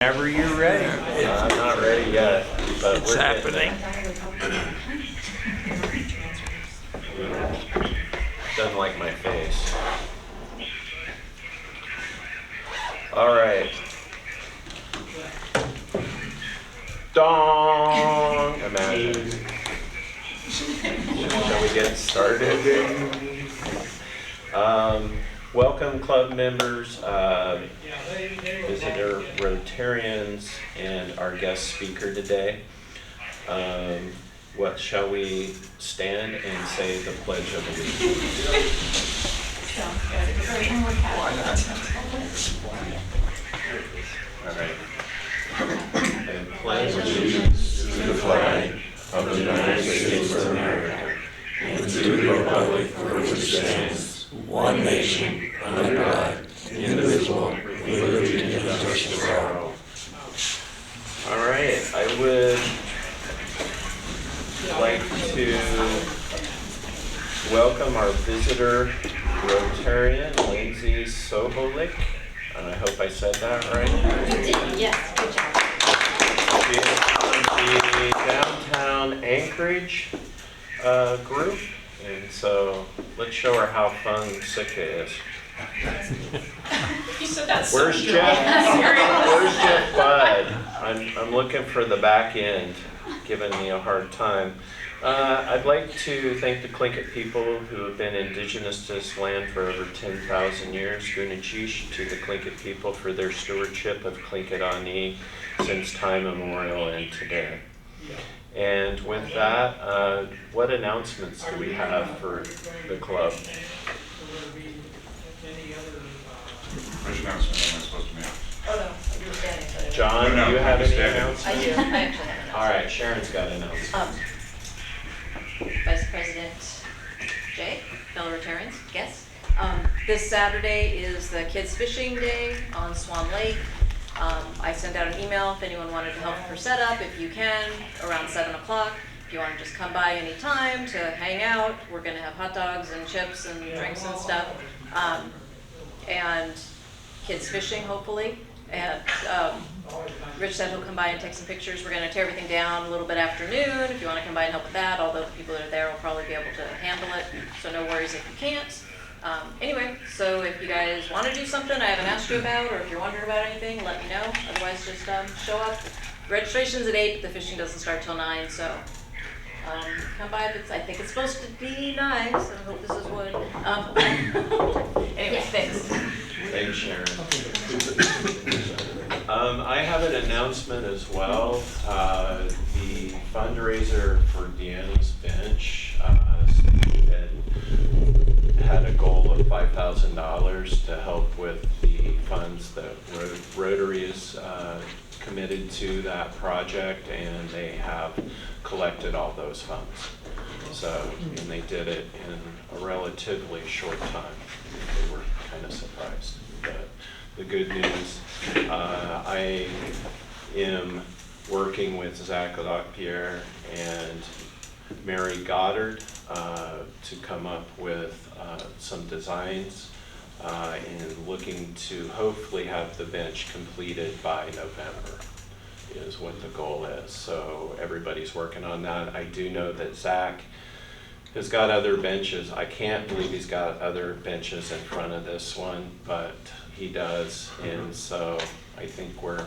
Whenever you're ready. I'm not ready yet, but It's we're happening. Doesn't like my face. All right. Dong! Imagine. Shall we get started? Welcome club members, visitor Rotarians, and our guest speaker today. What shall we stand and say the Pledge of Allegiance? Why not? All right. And pledge allegiance to the flag of the United States of America and to the republic for which it stands, one nation, under God, indivisible, with liberty and justice for all. All right, I would like to welcome our visitor Rotarian, Lindsay Sobolik. I hope I said that right. You did, yes, good job. She is from the downtown Anchorage group, and so let's show her how fun Sitka is. You said that so Where's Jeff? Where's Jeff Bud? I'm looking for the back end, giving me a hard time. I'd like to thank the Tlingit people who have been indigenous to this land for over 10,000 years. Gunachish to the Tlingit people for their stewardship of Tlingit Ani since time immemorial and today. And with that, what announcements do we have for the club? Which announcement am I supposed to make? Oh, no, you were standing. So John, No, do you have I'm any standing. announcements? I do, I actually have an All right, Sharon's got an announcement. announcement. Vice President Jay, fellow Rotarians, guests. This Saturday is the Kids Fishing Day on Swan Lake. I sent out an email if anyone wanted to help for setup, if you can, around 7 o'clock. If you want to just come by anytime to hang out, we're going to have hot dogs and chips and drinks and stuff. And kids fishing, hopefully. And Rich said he'll come by and take some pictures. We're going to tear everything down a little bit afternoon if you want to come by and help with that, although the people that are there will probably be able to handle it, so no worries if you can't. Anyway, so if you guys want to do something I haven't asked you about, or if you're wondering about anything, let me know. Otherwise, just show up. Registration's at 8, but the fishing doesn't start till 9, so come by. I think it's supposed to be nice. I hope this is wood. Anyway, thanks. Thanks, Sharon. I have an announcement as well. The fundraiser for Deanna's Bench had a goal of $5,000 to help with the funds that Rotary is committed to that project, and they have collected all those funds. So, and they did it in a relatively short time. They were kind of surprised. But the good news, I am working with Zach Locpierre and Mary Goddard to come up with some designs and looking to hopefully have the bench completed by November is what the goal is. So everybody's working on that. I do know that Zach has got other benches. I can't believe he's got other benches in front of this one, but he does. And so I think we're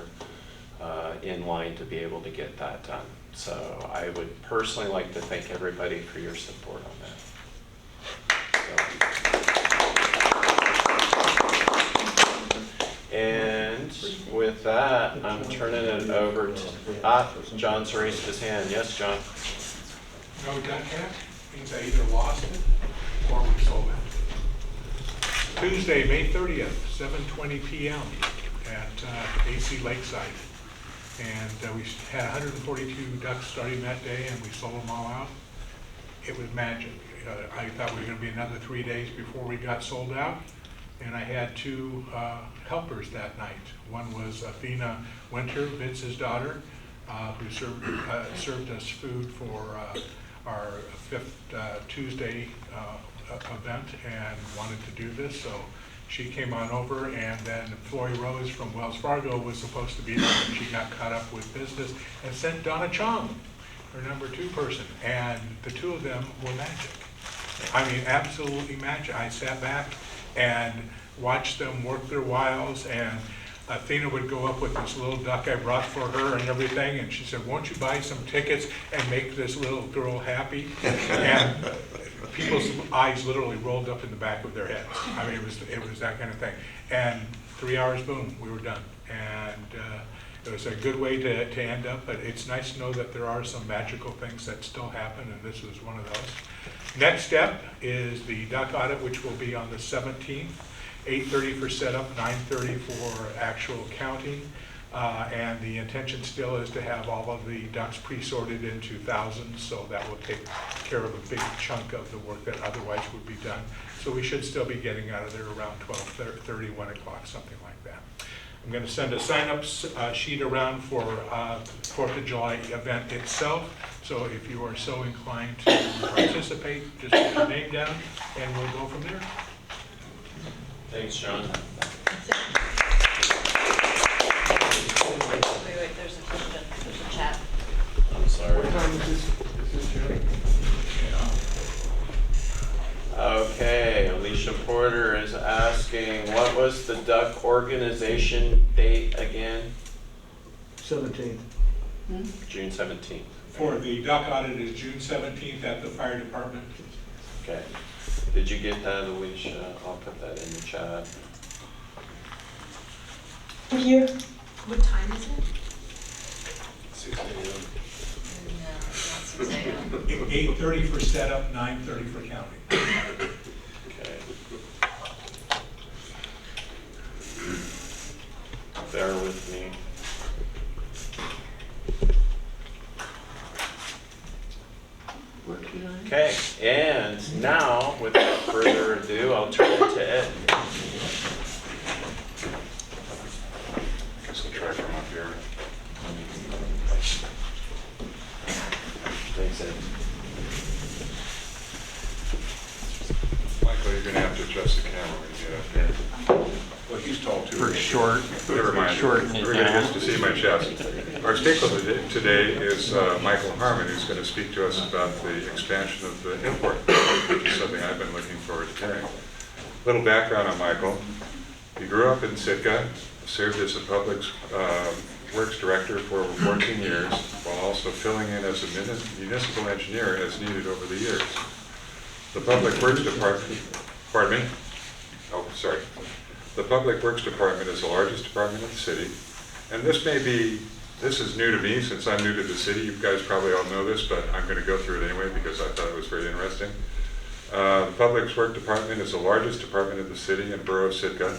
in line to be able to get that done. So I would personally like to thank everybody for your support on that. And with that, I'm turning it over to, John's raised his hand. Yes, John? No done yet, means I either lost it or we sold it. Tuesday, May 30th, 7:20 p.m. at AC Lakeside. And we had 142 ducks starting that day, and we sold them all out. It was magic. I thought we were going to be another 3 days before we got sold out. And I had two helpers that night. One was Athena Winter, Vince's daughter, who served us food for our fifth Tuesday event and wanted to do this. So she came on over, and then Flory Rose from Wells Fargo was supposed to be there, and she got caught up with business and sent Donna Chong, her number 2 person, and the 2 of them were magic. I mean, absolutely magic. I sat back and watched them work their wiles, and Athena would go up with this little duck I brought for her and everything, and she said, won't you buy some tickets and make this little girl happy? And people's eyes literally rolled up in the back of their heads. I mean, it was that kind of thing. And 3 hours, boom, we were done. And it was a good way to end up, but it's nice to know that there are some magical things that still happen, and this was one of those. Next step is the duck audit, which will be on the 17th. 8:30 for setup, 9:30 for actual counting. And the intention still is to have all of the ducks pre-sorted into thousands, so that will take care of a big chunk of the work that otherwise would be done. So we should still be getting out of there around 12:30, 1 o'clock, something like that. I'm going to send a sign-up sheet around for 4th of July event itself. So if you are so inclined to participate, just put your name down and we'll go from there. Thanks, John. Wait, there's a question, there's a chat. I'm sorry. What time is this Jerry? Okay, Alicia Porter is asking, what was the duck organization date again? 17th. June 17th. For the duck audit is June 17th at the fire department. Okay. Did you get that, Alicia? I'll put that in the chat. Here. What time is it? 6 a.m. No, not 6 a.m. 8:30 for setup, 9:30 for counting. Okay. Bear with me. Okay, and now, without further ado, I'll turn it to Ed. Guess I'll try from up here. Thanks, Ed. Michael, you're gonna have to adjust the camera when you get up there. Well, he's tall too. For short. Never mind. Shorten it Everybody down. gets to see my chest. Our stakeholder today is Michael Harmon, who's going to speak to us about the expansion of the airport, which is something I've been looking forward to hearing. Little background on Michael. He grew up in Sitka, served as a public works director for over 14 years, while also filling in as a municipal engineer as needed over the years. The Public Works Department, The Public Works Department is the largest department in the city, and this is new to me since I'm new to the city. You guys probably all know this, but I'm going to go through it anyway because I thought it was very interesting. The Public Works Department is the largest department in the city and borough of Sitka,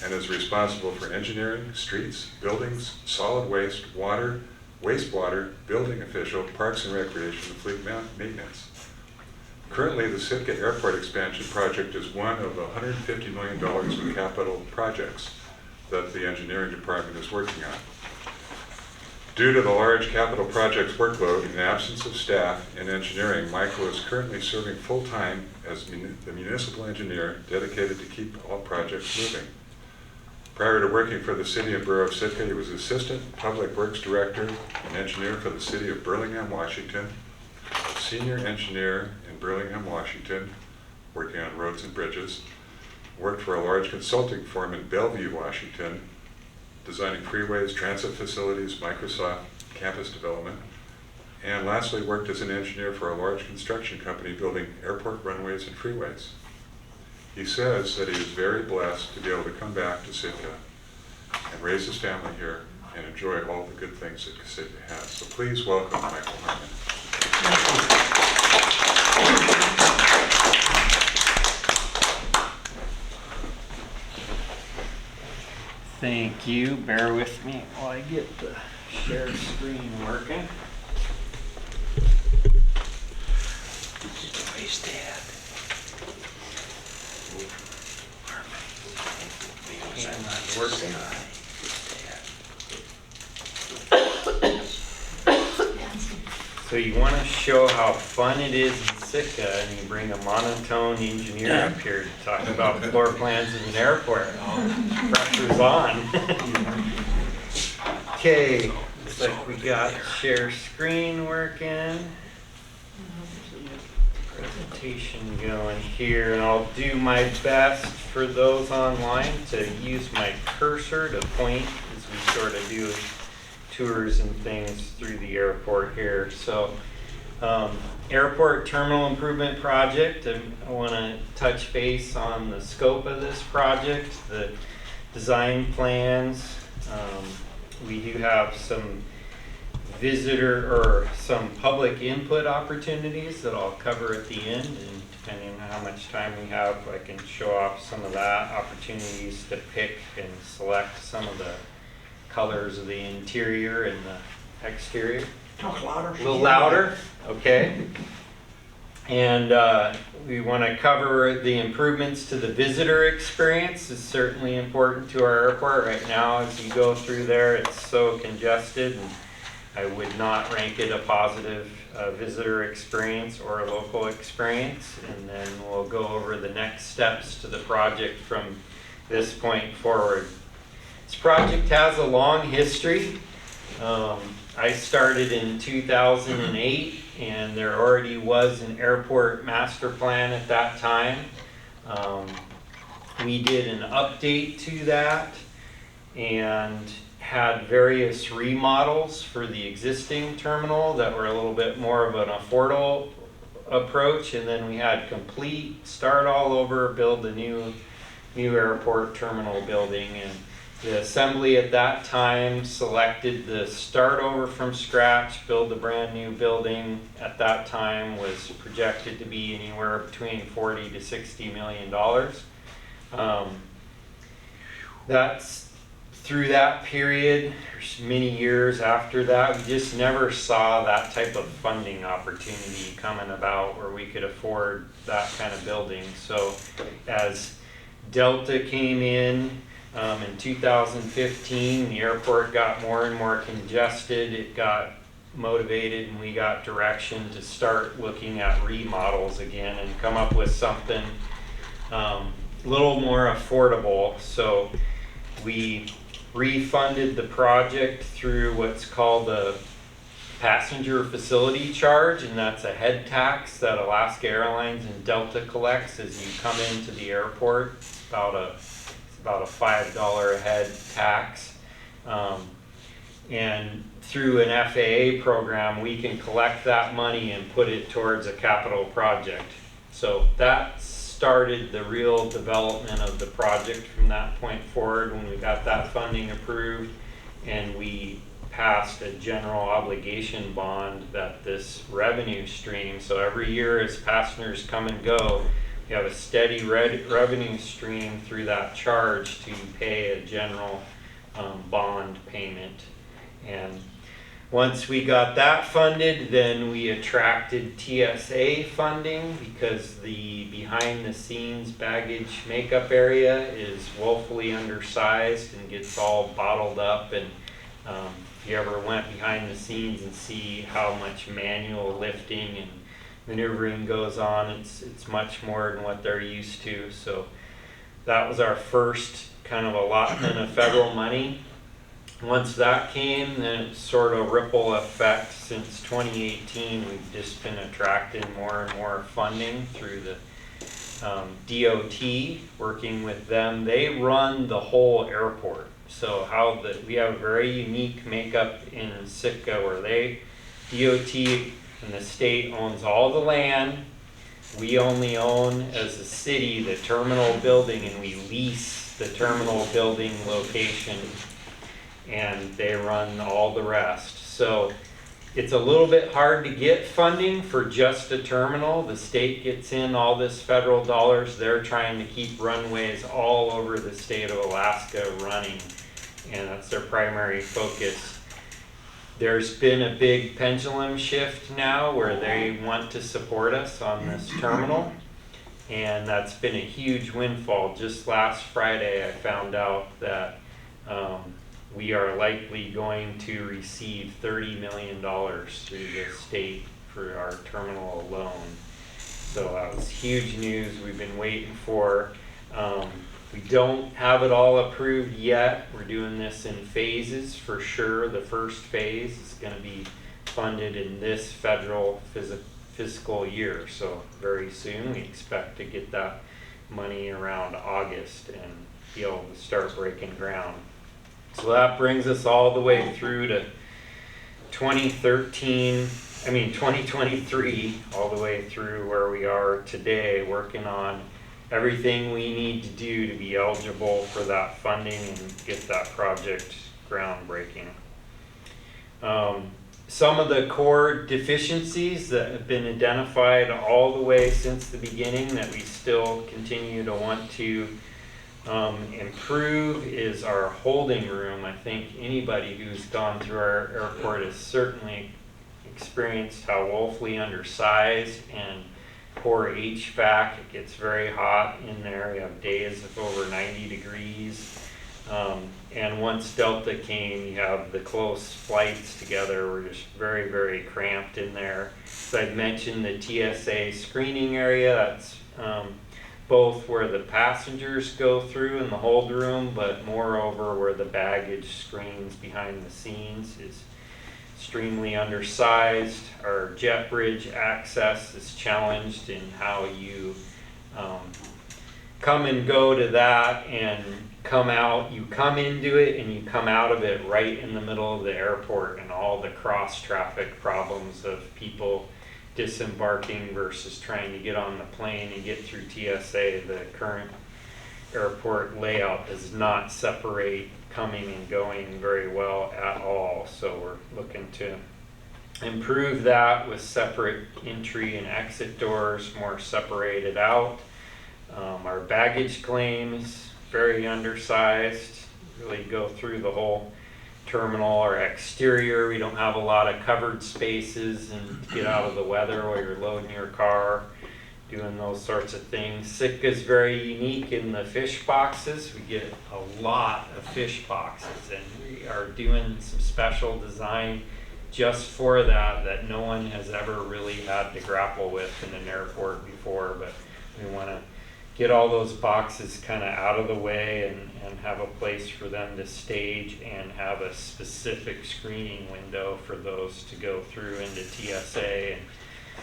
and is responsible for engineering, streets, buildings, solid waste, water, wastewater, building official, parks and recreation, and fleet maintenance. Currently, the Sitka Airport expansion project is one of $150 million in capital projects that the engineering department is working on. Due to the large capital projects workload and absence of staff in engineering, Michael is currently serving full-time as the municipal engineer dedicated to keep all projects moving. Prior to working for the city and borough of Sitka, he was assistant public works director and engineer for the city of Burlingame, Washington, senior engineer in Burlingame, Washington, working on roads and bridges, worked for a large consulting firm in Bellevue, Washington, designing freeways, transit facilities, Microsoft campus development, and lastly worked as an engineer for a large construction company building airport runways and freeways. He says that he is very blessed to be able to come back to Sitka and raise his family here and enjoy all the good things that Sitka has. So please welcome Michael Harmon. Thank you. Bear with me while I get the share screen working. Where's Dad? Camera's working. So you want to show how fun it is in Sitka and you bring a monotone engineer up here to talk about floor plans of an airport. Pressure's on. Okay, looks like we got share screen working. Presentation going here, and I'll do my best for those online to use my cursor to point as we sort of do tours and things through the airport here. So, airport terminal improvement project, I want to touch base on the scope of this project, the design plans. We do have some visitor or some public input opportunities that I'll cover at the end, and depending on how much time we have, I can show off some of that, opportunities to pick and select some of the colors of the interior and the exterior. Talk louder. A little louder, okay. And we want to cover the improvements to the visitor experience. Is certainly important to our airport right now. As you go through there, it's so congested, and I would not rank it a positive visitor experience or a local experience. And then we'll go over the next steps to the project from this point forward. This project has a long history. I started in 2008, and there already was an airport master plan at that time. We did an update to that and had various remodels for the existing terminal that were a little bit more of an affordable approach, and then we had complete start all over, build a new airport terminal building. And the assembly at that time selected the start over from scratch, build a brand new building. At that time was projected to be anywhere between $40 to $60 million. That's through that period, many years after that, we just never saw that type of funding opportunity coming about where we could afford that kind of building. So as Delta came in 2015, the airport got more and more congested. It got motivated, and we got direction to start looking at remodels again and come up with something a little more affordable. So we refunded the project through what's called a passenger facility charge, and that's a head tax that Alaska Airlines and Delta collects as you come into the airport. It's about a $5 a head tax, and through an FAA program we can collect that money and put it towards a capital project. So that started the real development of the project from that point forward, when we got that funding approved and we passed a general obligation bond that this revenue stream, so every year as passengers come and go, you have a steady revenue stream through that charge to pay a general bond payment. And once we got that funded, then we attracted TSA funding, because the behind the scenes baggage makeup area is woefully undersized and gets all bottled up. And if you ever went behind the scenes and see how much manual lifting and maneuvering goes on, it's much more than what they're used to. So that was our first kind of allotment of federal money. Once that came, then it's sort of ripple effect. Since 2018, we've just been attracting more and more funding through the DOT, working with them. They run the whole airport. So we have a very unique makeup in Sitka, where DOT and the state owns all the land. We only own, as a city, the terminal building, and we lease the terminal building location, and they run all the rest. So it's a little bit hard to get funding for just a terminal. The state gets in all this federal dollars. They're trying to keep runways all over the state of Alaska running, and that's their primary focus. There's been a big pendulum shift now where they want to support us on this terminal, and that's been a huge windfall. Just last Friday I found out that we are likely going to receive $30 million through the state for our terminal alone. So that was huge news we've been waiting for. We don't have it all approved yet. We're doing this in phases for sure. The first phase is going to be funded in this federal fiscal year. So very soon we expect to get that money around August and be able to start breaking ground. So that brings us all the way through to 2023, all the way through where we are today, working on everything we need to do to be eligible for that funding and get that project groundbreaking. Some of the core deficiencies that have been identified all the way since the beginning that we still continue to want to improve is our holding room. I think anybody who's gone through our airport has certainly experienced how woefully undersized and poor HVAC. It gets very hot in there. We have days of over 90 degrees. And once Delta came, you have the close flights together. We're just very, very cramped in there. So I'd mentioned the TSA screening area. That's both where the passengers go through in the hold room, but moreover where the baggage screens behind the scenes is extremely undersized. Our jet bridge access is challenged in how you come and go to that and come out. You come into it and you come out of it right in the middle of the airport, and all the cross traffic problems of people disembarking versus trying to get on the plane and get through TSA. The current airport layout does not separate coming and going very well at all. So we're looking to improve that with separate entry and exit doors, more separated out. Our baggage claims, very undersized, really go through the whole terminal. Our exterior, we don't have a lot of covered spaces and get out of the weather while you're loading your car, doing those sorts of things. Sitka is very unique in the fish boxes. We get a lot of fish boxes, and we are doing some special design just for that no one has ever really had to grapple with in an airport before. But we want to get all those boxes kind of out of the way and have a place for them to stage and have a specific screening window for those to go through into TSA. And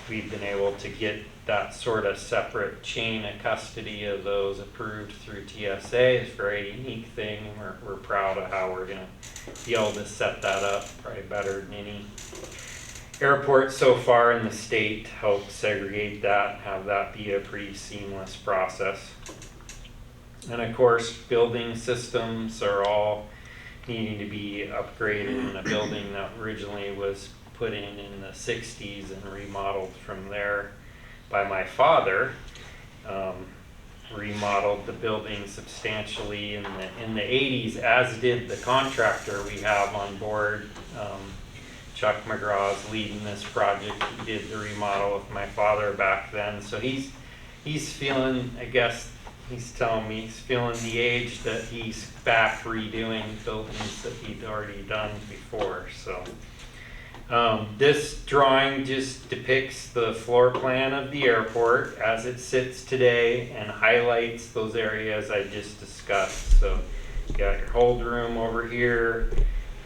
we've been able to get that sort of separate chain of custody of those approved through TSA. It's a very unique thing, and we're proud of how we're going to be able to set that up, probably better than any airport so far in the state to help segregate that and have that be a pretty seamless process. And of course, building systems are all needing to be upgraded in a building that originally was put in the 60s and remodeled from there by my father. Remodeled the building substantially in the 80s, as did the contractor we have on board. Chuck McGraw's leading this project. He did the remodel with my father back then. So he's feeling, I guess he's telling me, he's feeling the age that he's back redoing buildings that he'd already done before. So this drawing just depicts the floor plan of the airport as it sits today and highlights those areas I just discussed. So you got your hold room over here,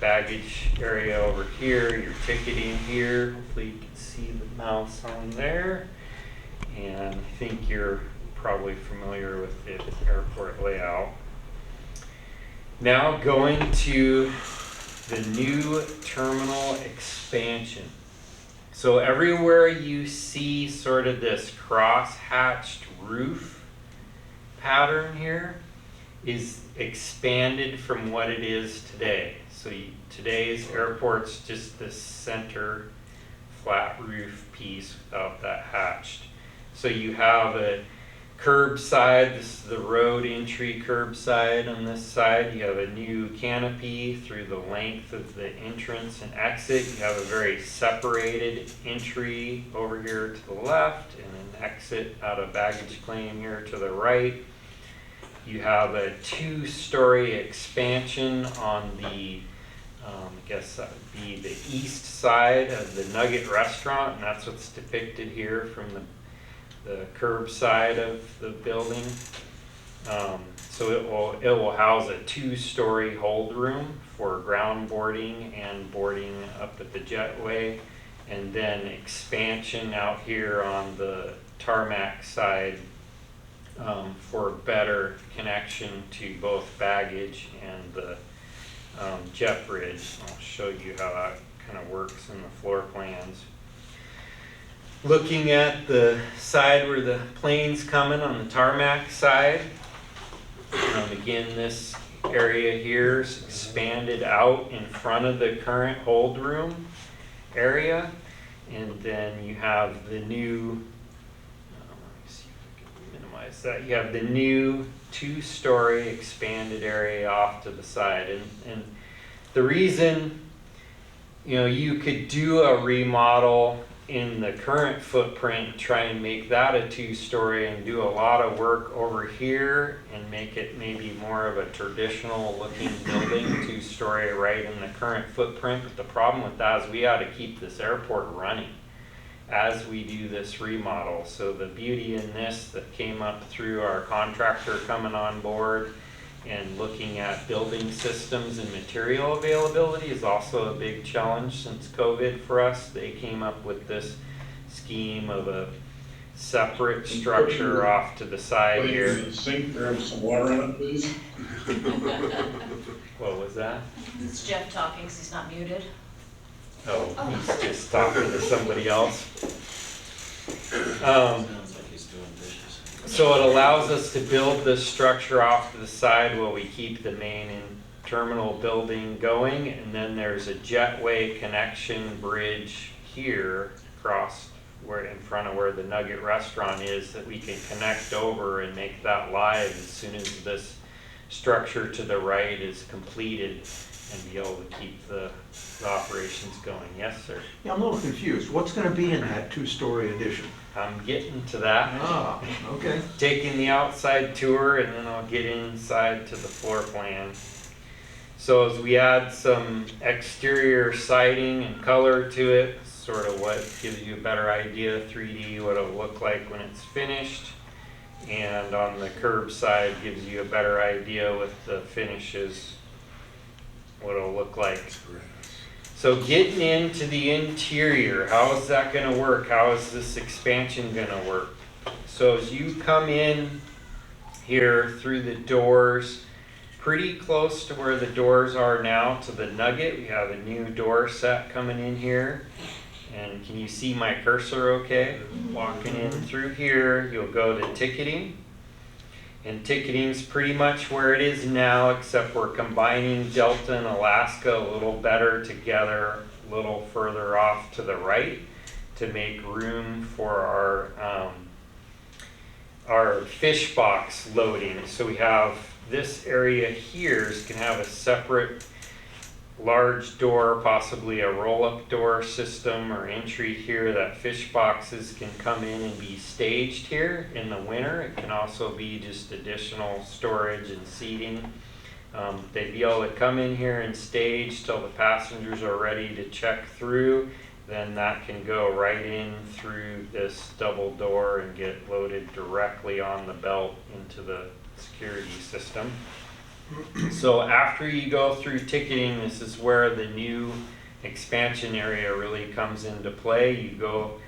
baggage area over here, your ticketing here. Hopefully you can see the mouse on there. And I think you're probably familiar with the airport layout. Now going to the new terminal expansion. So everywhere you see sort of this cross-hatched roof pattern here is expanded from what it is today. So today's airport's just this center flat roof piece without that hatched. So you have a curbside. This is the road entry curbside on this side. You have a new canopy through the length of the entrance and exit. You have a very separated entry over here to the left and an exit out of baggage claim here to the right. You have a 2-story expansion on the I guess that would be the east side of the Nugget restaurant, and that's what's depicted here from the the curb side of the building. So it will house a 2-story hold room for ground boarding and boarding up at the jetway, and then expansion out here on the tarmac side for better connection to both baggage and the jet bridge. I'll show you how that kind of works in the floor plans. Looking at the side where the plane's coming on the tarmac side, again, this area here is expanded out in front of the current hold room area, and then you have the new, let me see if I can minimize that. You have the new 2-story expanded area off to the side, and the reason, you could do a remodel in the current footprint, try and make that a 2-story and do a lot of work over here and make it maybe more of a traditional looking building, 2-story right in the current footprint. But the problem with that is we got to keep this airport running as we do this remodel. So the beauty in this that came up through our contractor coming on board and looking at building systems and material availability is also a big challenge since COVID for us. They came up with this scheme of a separate structure off to the side here. Sink there with some water in it, please. What was that? It's Jeff talking because he's not muted. Oh, he's just talking to somebody else. Sounds like he's doing dishes. So it allows us to build this structure off to the side while we keep the main and terminal building going, and then there's a jetway connection bridge here across where in front of where the Nugget restaurant is that we can connect over and make that live as soon as this structure to the right is completed and be able to keep the operations going. Yes, sir. Yeah, I'm a little confused. What's gonna be in that 2-story addition? I'm getting to that. Ah, okay. Taking the outside tour, and then I'll get inside to the floor plan. So as we add some exterior siding and color to it, sort of what gives you a better idea 3D what it'll look like when it's finished, and on the curb side gives you a better idea with the finishes what it'll look like. So getting into the interior, how is that going to work? How is this expansion going to work? So as you come in here through the doors, pretty close to where the doors are now to the Nugget, we have a new door set coming in here. And can you see my cursor okay? Walking in through here, you'll go to ticketing. And ticketing's pretty much where it is now, except we're combining Delta and Alaska a little better together, a little further off to the right to make room for our fish box loading. So we have this area here can have a separate large door, possibly a roll-up door system or entry here that fish boxes can come in and be staged here in the winter. It can also be just additional storage and seating. They'd be able to come in here and stage till the passengers are ready to check through. Then that can go right in through this double door and get loaded directly on the belt into the security system. So after you go through ticketing, this is where the new expansion area really comes into play. You go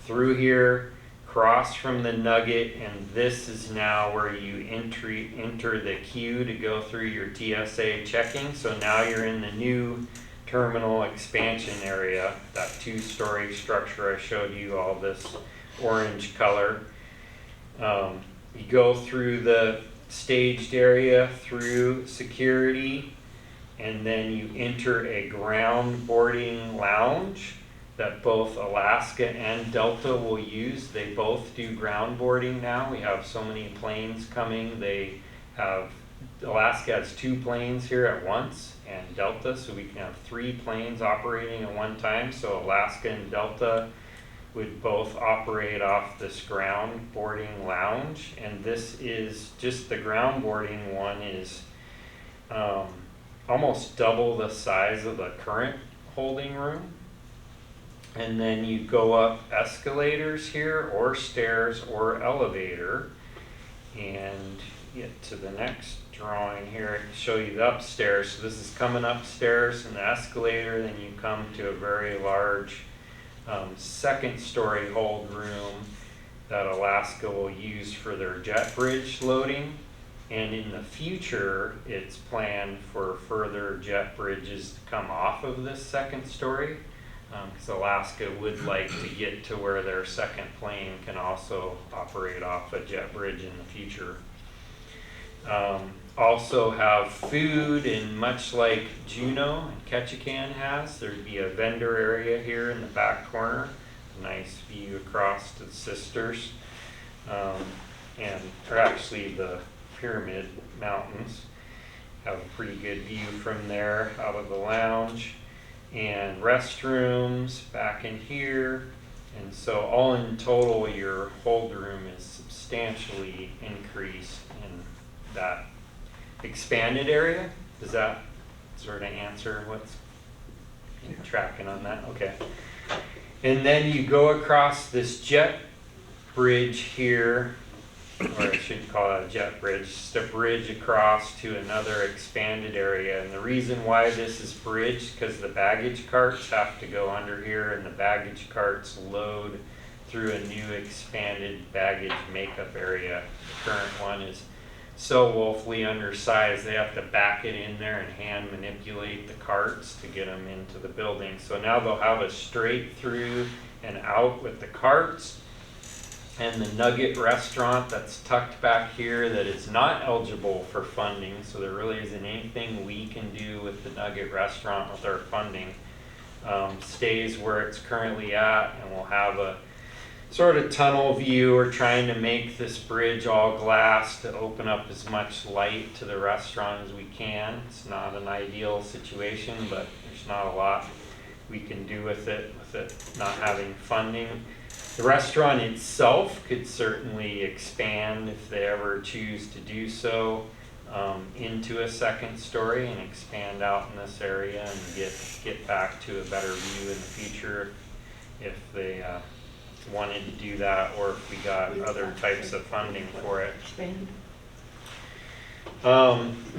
through here, cross from the Nugget, and this is now where you enter the queue to go through your TSA checking. So now you're in the new terminal expansion area, that 2-story structure I showed you, all this orange color. You go through the staged area through security, and then you enter a ground boarding lounge that both Alaska and Delta will use. They both do ground boarding now. We have so many planes coming. Alaska has 2 planes here at once, and Delta, so we can have 3 planes operating at one time. So Alaska and Delta would both operate off this ground boarding lounge, and this is just the ground boarding one is almost double the size of the current holding room. And then you go up escalators here, or stairs, or elevator. And get to the next drawing here, I can show you the upstairs. So this is coming upstairs and the escalator, then you come to a very large second story hold room that Alaska will use for their jet bridge loading. And in the future, it's planned for further jet bridges to come off of this second story, because Alaska would like to get to where their second plane can also operate off a jet bridge in the future. Also have food, and much like Juneau and Ketchikan has, there'd be a vendor area here in the back corner. Nice view across to the Sisters, or actually the Pyramid Mountains. Have a pretty good view from there out of the lounge, and restrooms back in here. And so all in total, your hold room is substantially increased in that expanded area. Does that sort of answer what's tracking on that? Okay. And then you go across this jet bridge here, or I shouldn't call it a jet bridge, just a bridge across to another expanded area. And the reason why this is bridged, because the baggage carts have to go under here, and the baggage carts load through a new expanded baggage makeup area. The current one is so woefully undersized, they have to back it in there and hand manipulate the carts to get them into the building. So now they'll have a straight through and out with the carts. And the Nugget restaurant that's tucked back here that is not eligible for funding, so there really isn't anything we can do with the Nugget restaurant with our funding, stays where it's currently at, and we'll have a sort of tunnel view. We're trying to make this bridge all glass to open up as much light to the restaurant as we can. It's not an ideal situation, but there's not a lot we can do with it not having funding. The restaurant itself could certainly expand if they ever choose to do so, into a second story and expand out in this area and get back to a better view in the future if they wanted to do that, or if we got other types of funding for it.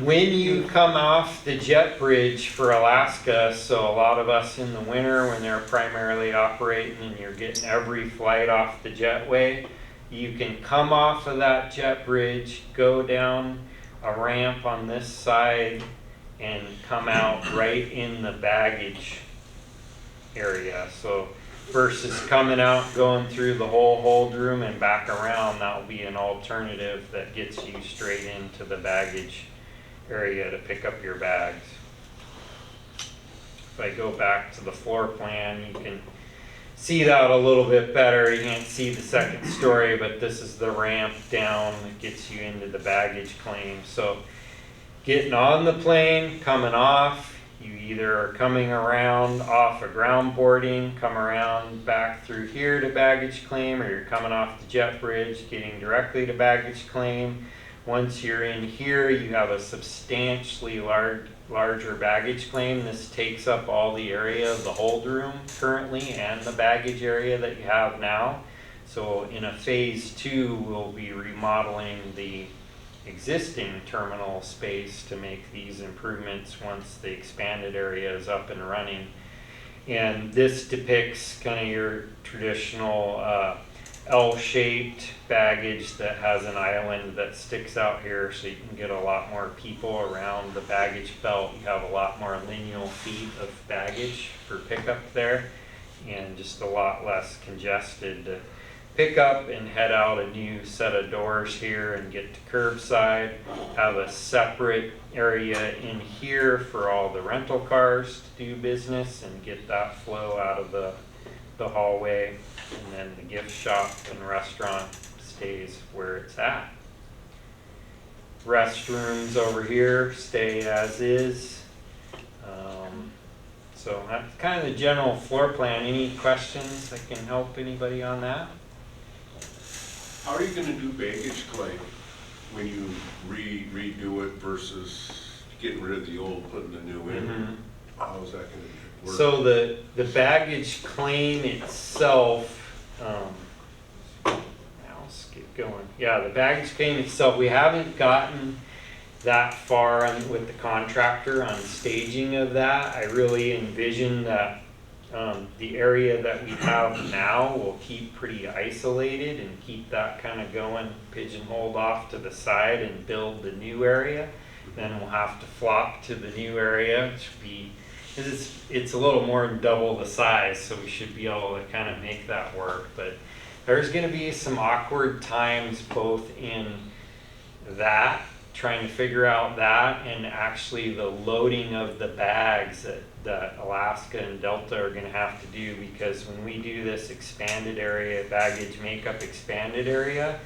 When you come off the jet bridge for Alaska, so a lot of us in the winter when they're primarily operating and you're getting every flight off the jetway, you can come off of that jet bridge, go down a ramp on this side, and come out right in the baggage area. So versus coming out, going through the whole hold room and back around, that will be an alternative that gets you straight into the baggage area to pick up your bags. If I go back to the floor plan, you can see that a little bit better. You can't see the second story, but this is the ramp down that gets you into the baggage claim. So getting on the plane, coming off, you either are coming around off of ground boarding, come around back through here to baggage claim, or you're coming off the jet bridge, getting directly to baggage claim. Once you're in here, you have a substantially larger baggage claim. This takes up all the area of the hold room currently and the baggage area that you have now. So in a phase 2, we'll be remodeling the existing terminal space to make these improvements once the expanded area is up and running. And this depicts kind of your traditional L-shaped baggage that has an island that sticks out here, so you can get a lot more people around the baggage belt. You have a lot more lineal feet of baggage for pickup there, and just a lot less congested to pick up and head out a new set of doors here and get to curbside. Have a separate area in here for all the rental cars to do business and get that flow out of the hallway. And then the gift shop and restaurant stays where it's at. Restrooms over here stay as is. So that's kind of the general floor plan. Any questions that can help anybody on that? How are you gonna do baggage claim when you redo it versus getting rid of the old, putting the new in? Mhm. How is that gonna So the baggage claim itself, now let's get going. Yeah, the baggage claim itself, we haven't gotten that far with the contractor on staging of that. I really envision that the area that we have now will keep pretty isolated and keep that kind of going, pigeonholed off to the side and build the new area. Then we'll have to flop to the new area, which would be, it's a little more than double the size, so we should be able to kind of make that work. But there's going to be some awkward times both in that, trying to figure out that, and actually the loading of the bags that Alaska and Delta are going to have to do, because when we do this expanded area, baggage makeup expanded area,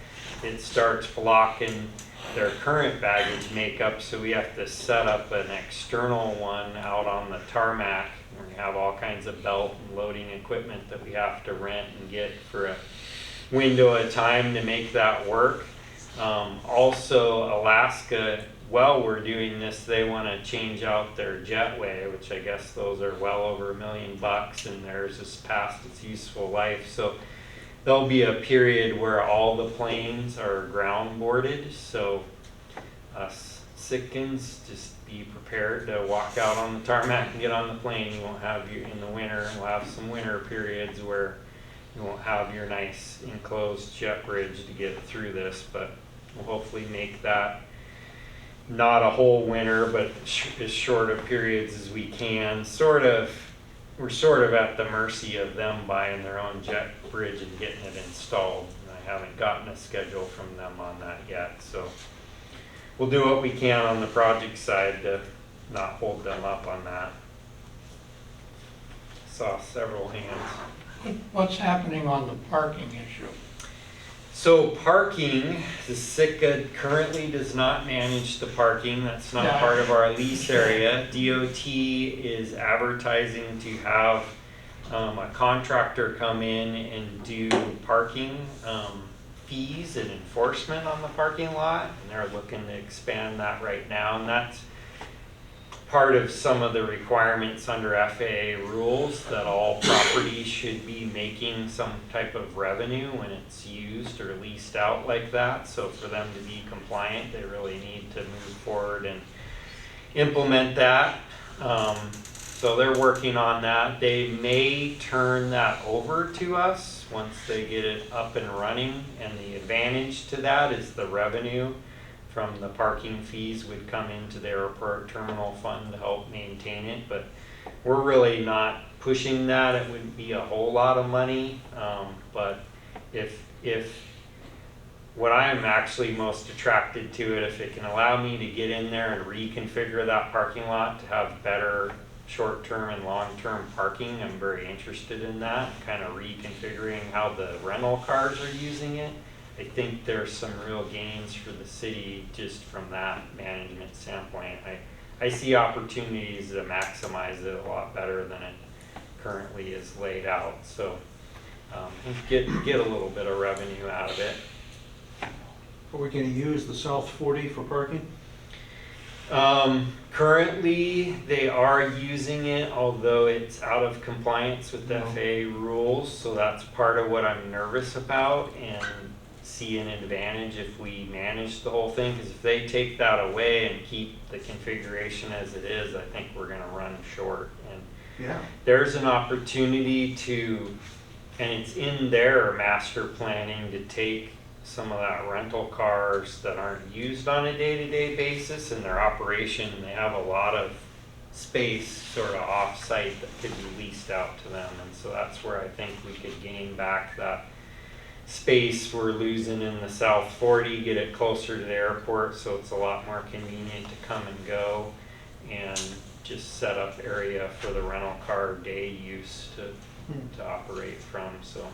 it starts blocking their current baggage makeup, so we have to set up an external one out on the tarmac. We have all kinds of belt and loading equipment that we have to rent and get for a window of time to make that work. Also, Alaska, while we're doing this, they want to change out their jetway, which I guess those are well over $1 million, and theirs is past its useful life. So there'll be a period where all the planes are ground boarded. So us Sitkans, just be prepared to walk out on the tarmac and get on the plane. You won't have you in the winter, and we'll have some winter periods where you won't have your nice enclosed jet bridge to get through this, but we'll hopefully make that not a whole winter, but as short of periods as we can. We're sort of at the mercy of them buying their own jet bridge and getting it installed. And I haven't gotten a schedule from them on that yet, so we'll do what we can on the project side to not hold them up on that. Saw several hands. What's happening on the parking issue? So parking, the Sitka currently does not manage the parking. That's not Yeah. part of our lease area. DOT is advertising to have a contractor come in and do parking fees and enforcement on the parking lot. And they're looking to expand that right now. And that's part of some of the requirements under FAA rules, that all properties should be making some type of revenue when it's used or leased out like that. So for them to be compliant, they really need to move forward and implement that. So they're working on that. They may turn that over to us once they get it up and running, and the advantage to that is the revenue from the parking fees would come into the airport terminal fund to help maintain it. But we're really not pushing that. It wouldn't be a whole lot of money, but if what I'm actually most attracted to it, if it can allow me to get in there and reconfigure that parking lot to have better short-term and long-term parking, I'm very interested in that, kind of reconfiguring how the rental cars are using it. I think there's some real gains for the city just from that management standpoint. I see opportunities to maximize it a lot better than it currently is laid out. So get a little bit of revenue out of it. Are we going to use the South 40 for parking? Currently, they are using it, although it's out of compliance with the FAA rules. So that's part of what I'm nervous about, and see an advantage if we manage the whole thing, because if they take that away and keep the configuration as it is, I think we're going to run short. And Yeah. there's an opportunity to, and it's in their master planning, to take some of that rental cars that aren't used on a day-to-day basis in their operation. They have a lot of space sort of off-site that could be leased out to them, and so that's where I think we could gain back that space we're losing in the South 40, get it closer to the airport so it's a lot more convenient to come and go, and just set up area for the rental car day use to operate from. So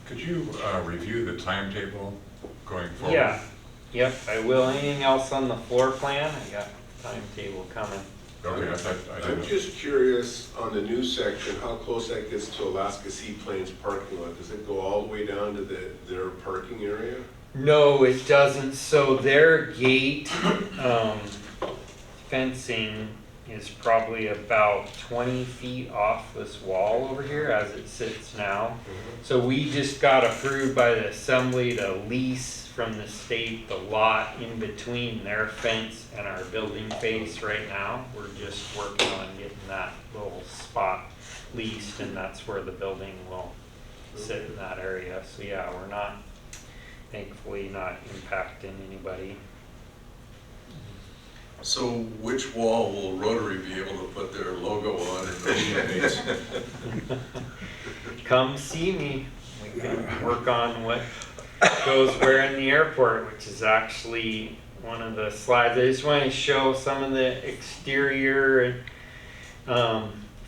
Could you review the timetable going forward? yeah, yep, I will. Anything else on the floor plan? I got timetable coming. Okay, I thought, I I'm didn't. just curious on the new section, how close that gets to Alaska Seaplane's parking lot? Does it go all the way down to their parking area? No, it doesn't. So their gate fencing is probably about 20 feet off this wall over here as it sits now. So we just got approved by the assembly to lease from the state the lot in between their fence and our building face right now. We're just working on getting that little spot leased, and that's where the building will sit in that area. So yeah, we're not, thankfully not impacting anybody. So which wall will Rotary be able to put their logo on in those units? Come see me. We can work on what goes where in the airport, which is actually one of the slides. I just want to show some of the exterior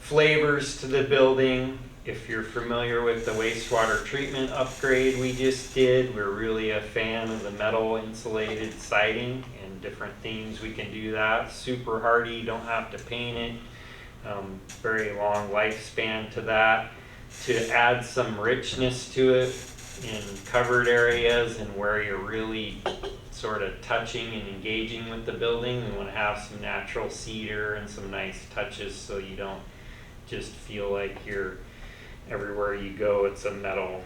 flavors to the building. If you're familiar with the wastewater treatment upgrade we just did, we're really a fan of the metal insulated siding and different themes we can do that. Super hardy, don't have to paint it. Very long lifespan to that. To add some richness to it in covered areas and where you're really sort of touching and engaging with the building, we want to have some natural cedar and some nice touches so you don't just feel like you're everywhere you go it's a metal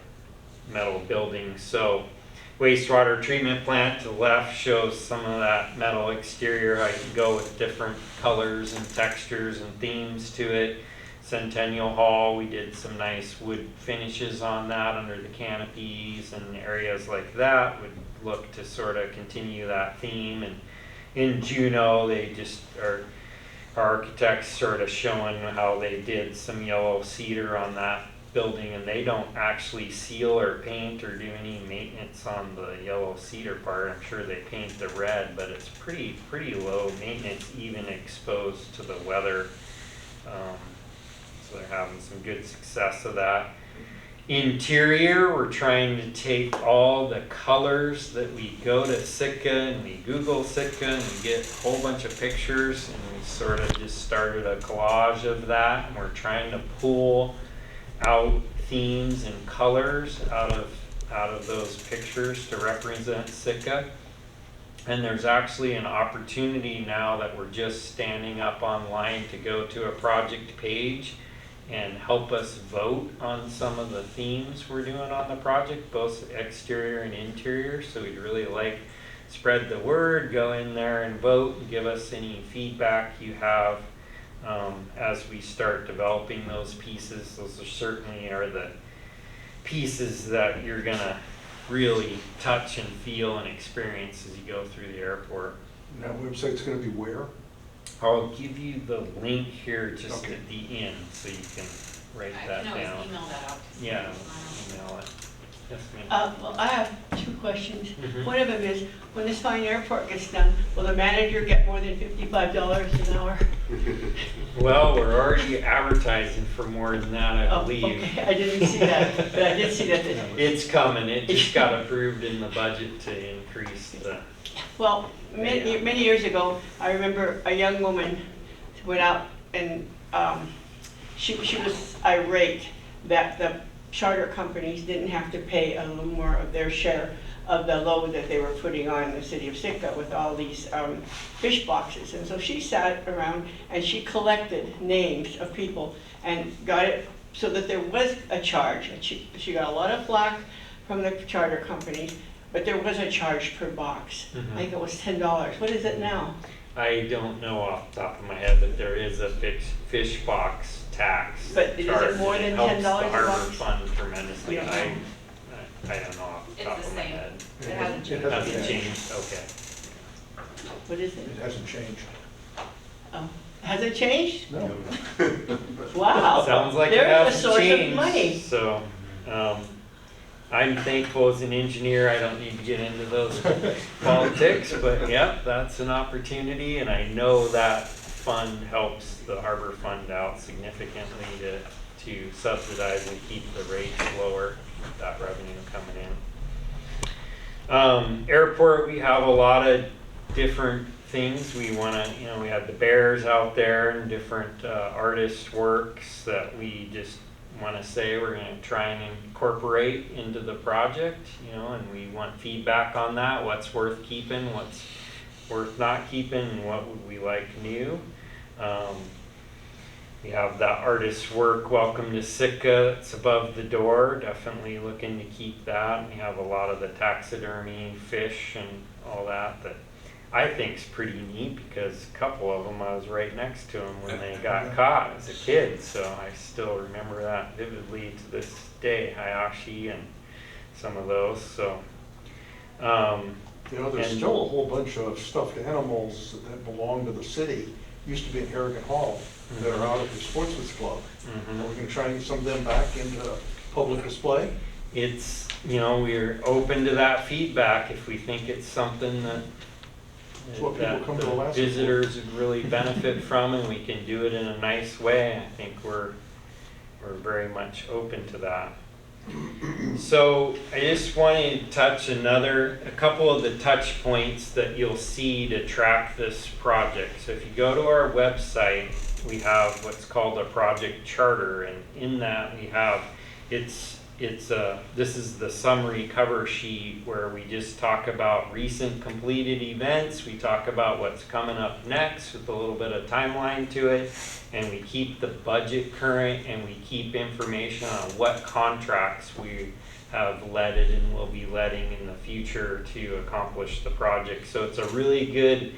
building. So wastewater treatment plant to the left shows some of that metal exterior, how you can go with different colors and textures and themes to it. Centennial Hall, we did some nice wood finishes on that under the canopies, and areas like that would look to sort of continue that theme. And in Juneau, they just are, our architects sort of showing how they did some yellow cedar on that building, and they don't actually seal or paint or do any maintenance on the yellow cedar part. I'm sure they paint the red, but it's pretty low maintenance, even exposed to the weather. So they're having some good success of that. Interior, we're trying to take all the colors that we go to Sitka and we Google Sitka and we get a whole bunch of pictures, and we sort of just started a collage of that, and we're trying to pull out themes and colors out of those pictures to represent Sitka. And there's actually an opportunity now that we're just standing up online to go to a project page and help us vote on some of the themes we're doing on the project, both exterior and interior. So we'd really like spread the word, go in there and vote, and give us any feedback you have as we start developing those pieces. Those are certainly are the pieces that you're gonna really touch and feel and experience as you go through the airport. And that website's gonna be where? I'll give you the link here just Okay. at the end so you can write that down. I can always email that out. to Yeah, somebody. email it. Yes, ma'am. Well, I have two questions. Mhm. One of them is, when this fine airport gets done, will the manager get more than $55 an hour? Well, we're already advertising for more than that, I Oh, believe. okay, I didn't see that, but I did see that. It's coming. It just got approved in the budget to increase the. Well, many years ago, I remember a young woman went out and she was irate that the charter companies didn't have to pay a little more of their share of the load that they were putting on the city of Sitka with all these fish boxes. And so she sat around and she collected names of people and got it so that there was a charge. And she got a lot of flack from the charter companies, but there was a charge per box. Mhm. I think it was $10. What is it now? I don't know off the top of my head, but there is a fish box tax. But is it charge. more than Helps $10 a the harbor box? fund tremendously. You don't know? I don't know off the It's top the of my same. head. It hasn't changed. Hasn't changed, okay. What is it? It hasn't changed. Oh, has it changed? No. Wow. Sounds like it There's a hasn't source of changed. money. So, I'm thankful as an engineer, I don't need to get into those politics, but yep, that's an opportunity, and I know that fund helps the harbor fund out significantly to subsidize and keep the rates lower with that revenue coming in. Airport, we have a lot of different things. We want to, we have the bears out there and different artist works that we just want to say we're going to try and incorporate into the project, and we want feedback on that. What's worth keeping, what's worth not keeping, and what would we like new. We have the artist's work, Welcome to Sitka, it's above the door, definitely looking to keep that. We have a lot of the taxidermy, fish and all that I think's pretty neat, because a couple of them I was right next to them when they got caught as a kid, so I still remember that vividly to this day, Hayashi and some of those, so. There's And- still a whole bunch of stuffed animals that belong to the city, used to be in Harrigan Hall, that are out at the Sportsman's Club. Mhm. Are we gonna try and get some of them back into public display? It's, we're open to that feedback if we think it's something that It's what people that come to the Alaska for. visitors would really benefit from, and we can do it in a nice way. I think we're very much open to that. So I just wanted to touch a couple of the touch points that you'll see to track this project. So if you go to our website, we have what's called a project charter, and in that we have, this is the summary cover sheet where we just talk about recent completed events, we talk about what's coming up next with a little bit of timeline to it, and we keep the budget current, and we keep information on what contracts we have leaded and will be letting in the future to accomplish the project. So it's a really good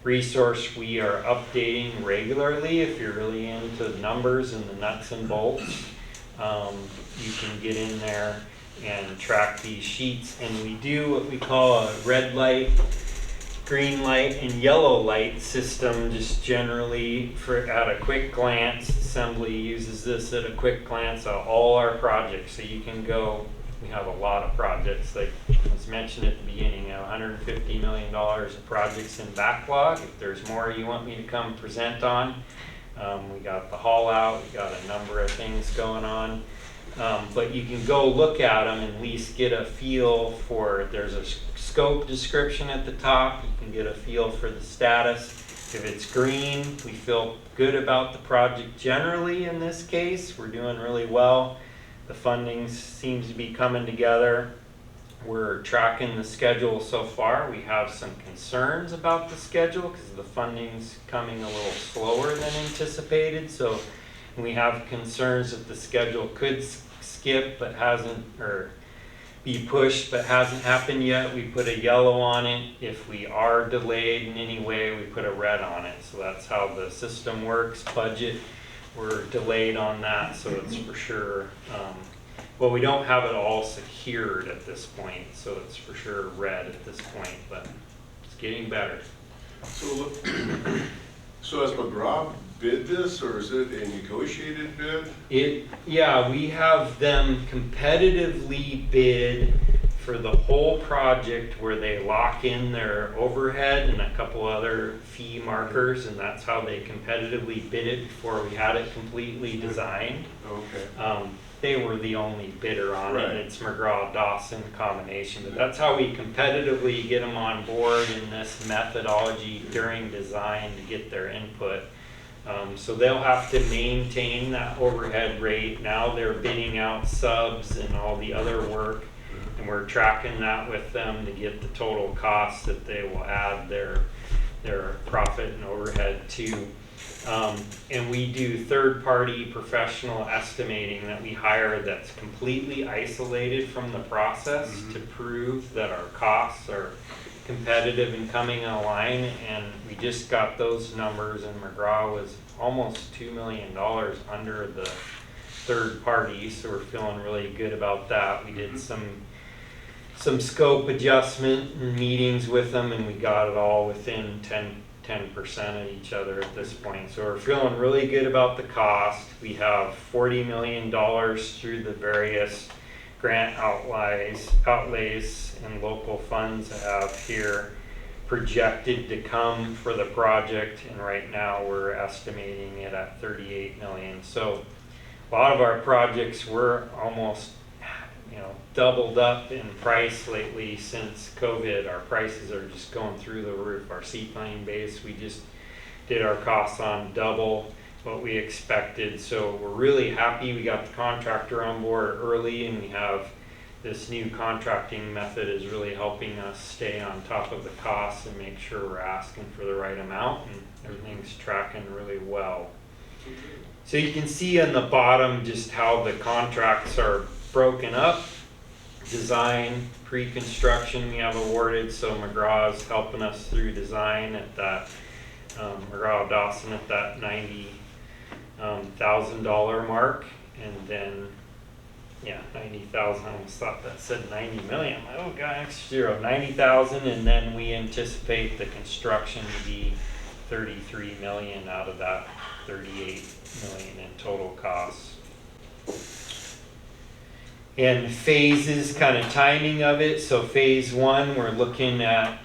resource we are updating regularly. If you're really into the numbers and the nuts and bolts, you can get in there and track these sheets. And we do what we call a red light, green light, and yellow light system, just generally at a quick glance. Assembly uses this at a quick glance of all our projects. So you can go, we have a lot of projects, like was mentioned at the beginning, $150 million of projects in backlog. If there's more you want me to come present on, we got the haul out, we got a number of things going on. But you can go look at them and at least get a feel for, there's a scope description at the top, you can get a feel for the status. If it's green, we feel good about the project generally in this case, we're doing really well. The funding seems to be coming together. We're tracking the schedule so far. We have some concerns about the schedule because the funding's coming a little slower than anticipated. So we have concerns that the schedule could skip but hasn't, or be pushed but hasn't happened yet. We put a yellow on it. If we are delayed in any way, we put a red on it. So that's how the system works. Budget, we're delayed on that, so it's for sure. Well, we don't have it all secured at this point, so it's for sure red at this point, but it's getting better. So has McGraw bid this, or is it a negotiated bid? Yeah, we have them competitively bid for the whole project, where they lock in their overhead and a couple other fee markers, and that's how they competitively bid it before we had it completely designed. Okay. They were the only bidder on it, and Right. it's McGraw-Dawson combination, but that's how we competitively get them on board in this methodology during design to get their input. So they'll have to maintain that overhead rate. Now they're bidding out subs and all the other work, and we're tracking that with them to get the total cost that they will add their profit and overhead to. And we do third-party professional estimating that we hire that's completely isolated from the process to prove that our costs are competitive and coming in line. And we just got those numbers, and McGraw was almost $2 million under the third party, so we're feeling really good about that. We did some scope adjustment and meetings with them, and we got it all within 10% of each other at this point. So we're feeling really good about the cost. We have $40 million through the various grant outlays and local funds that have here projected to come for the project, and right now we're estimating it at 38 million. So a lot of our projects were almost doubled up in price lately since COVID. Our prices are just going through the roof. Our seaplane base, we just did our costs on double what we expected. So we're really happy. We got the contractor on board early, and we have this new contracting method is really helping us stay on top of the costs and make sure we're asking for the right amount, and everything's tracking really well. So you can see on the bottom just how the contracts are broken up. Design, pre-construction we have awarded, so McGraw's helping us through design at that, McGraw Dawson at that $90,000 mark, and then, yeah, 90,000, I almost thought that said 90 million, oh god, extra zero, 90,000, and then we anticipate the construction to be 33 million out of that 38 million in total costs. And phases, kind of timing of it, so phase 1, we're looking at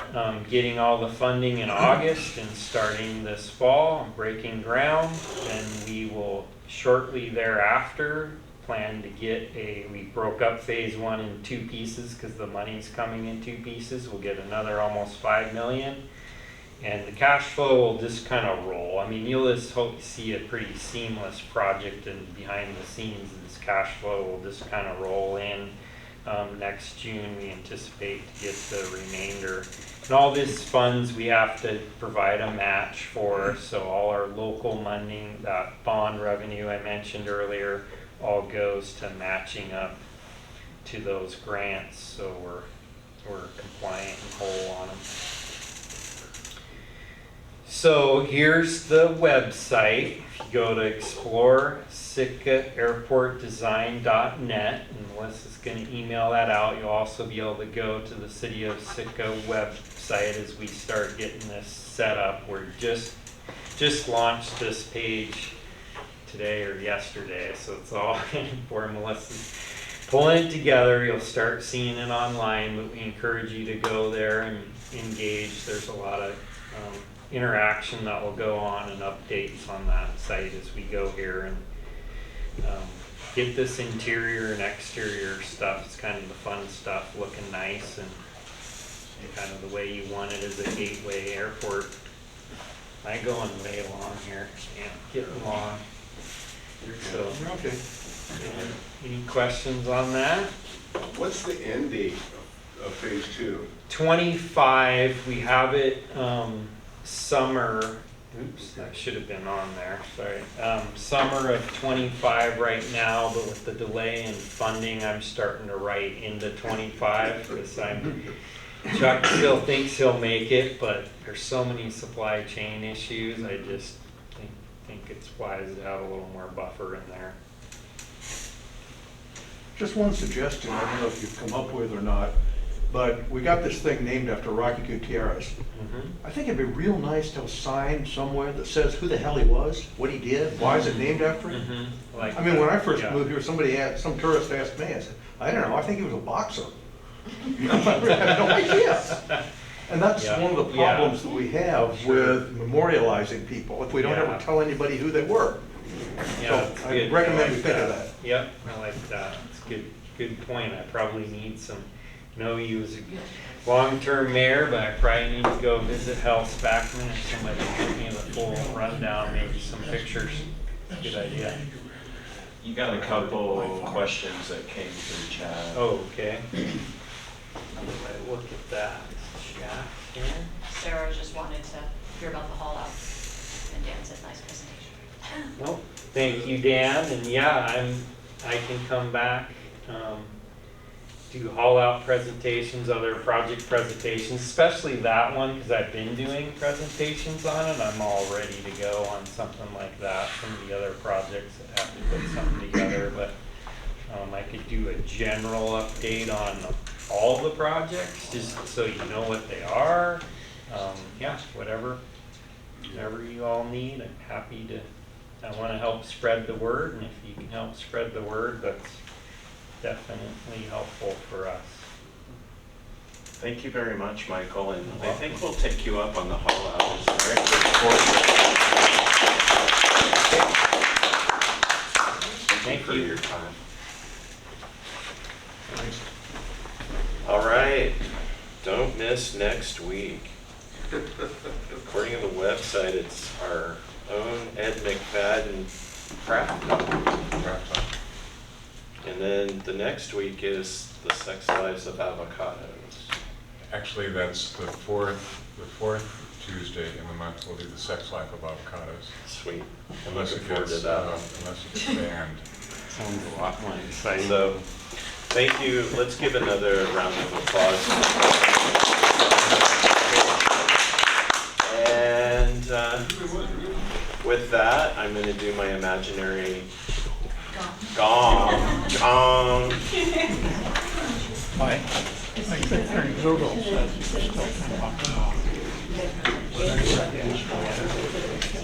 getting all the funding in August and starting this fall, breaking ground, and we will shortly thereafter plan to get we broke up phase 1 in 2 pieces because the money's coming in 2 pieces. We'll get another almost 5 million. And the cash flow will just kind of roll. I mean, you'll just hope to see a pretty seamless project, and behind the scenes, this cash flow will just kind of roll in. Next June, we anticipate to get the remainder. And all this funds we have to provide a match for, so all our local money, that bond revenue I mentioned earlier, all goes to matching up to those grants, so we're compliant and whole on them. So here's the website. If you go to explore.sitkaAirportDesign.net, and Melissa's going to email that out. You'll also be able to go to the City of Sitka website as we start getting this set up. We're just launched this page today or yesterday, so it's all for Melissa's pulling it together. You'll start seeing it online, but we encourage you to go there and engage. There's a lot of interaction that will go on and updates on that site as we go here and get this interior and exterior stuff. It's kind of the fun stuff, looking nice and kind of the way you want it as a gateway airport. I'm going way long here. Yeah, getting long. So, Okay. any questions on that? What's the end date of phase 2? 25, we have it summer, oops, that should have been on there, sorry. Summer of 25 right now, but with the delay in funding, I'm starting to write into 25 because Chuck still thinks he'll make it, but there's so many supply chain issues, I just think it's wise to have a little more buffer in there. Just one suggestion, I don't know if you've come up with or not, but we got this thing named after Rocky Gutierrez. I think it'd be real nice to have a sign somewhere that says who the hell he was, what he did, why is it named after him? Like I mean, when I first yeah. moved here, some tourist asked me, I said, I don't know, I think he was a boxer. I had no idea. And that's Yeah. one of the problems that we have with memorializing people, if we don't Yeah. ever tell anybody who they were. Yeah, So that's I good. recommend I we like think of that. Yep, I like that. It's good point. I probably need some, he was a long-term mayor, but I probably need to go visit Hell's Backman if somebody can give me the full rundown, maybe some pictures. Good idea. You got a couple questions that came through chat. Oh, okay. How do I look at that? Chat here. Sarah just wanted to hear about the haul out, and Dan said nice presentation. Well, thank you, Dan, and yeah, I can come back, do haul out presentations, other project presentations, especially that one, because I've been doing presentations on it. I'm all ready to go on something like that. Some of the other projects that have to put something together, but I could do a general update on all the projects, just so you know what they are. Yeah, whatever you all need, I'm happy to. I want to help spread the word, and if you can help spread the word, that's definitely helpful for us. Thank you very much, Michael, and I think we'll take you up on the haul out. It's very Thank you for your time. Thanks. All right, don't miss next week. According to the website, it's our own Ed McFadden craft. And then the next week is the Sex Lives of Avocados. Actually, that's the fourth Tuesday in the month will be the Sex Life of Avocados. Sweet. I'm Unless looking it forward to gets, that. unless it's banned. Sounds a lot more exciting. So, thank you. Let's give another round of applause. And with that, I'm going to do my imaginary gong. Gong. I think Google says you still can walk them off.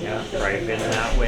Yeah, right in that way.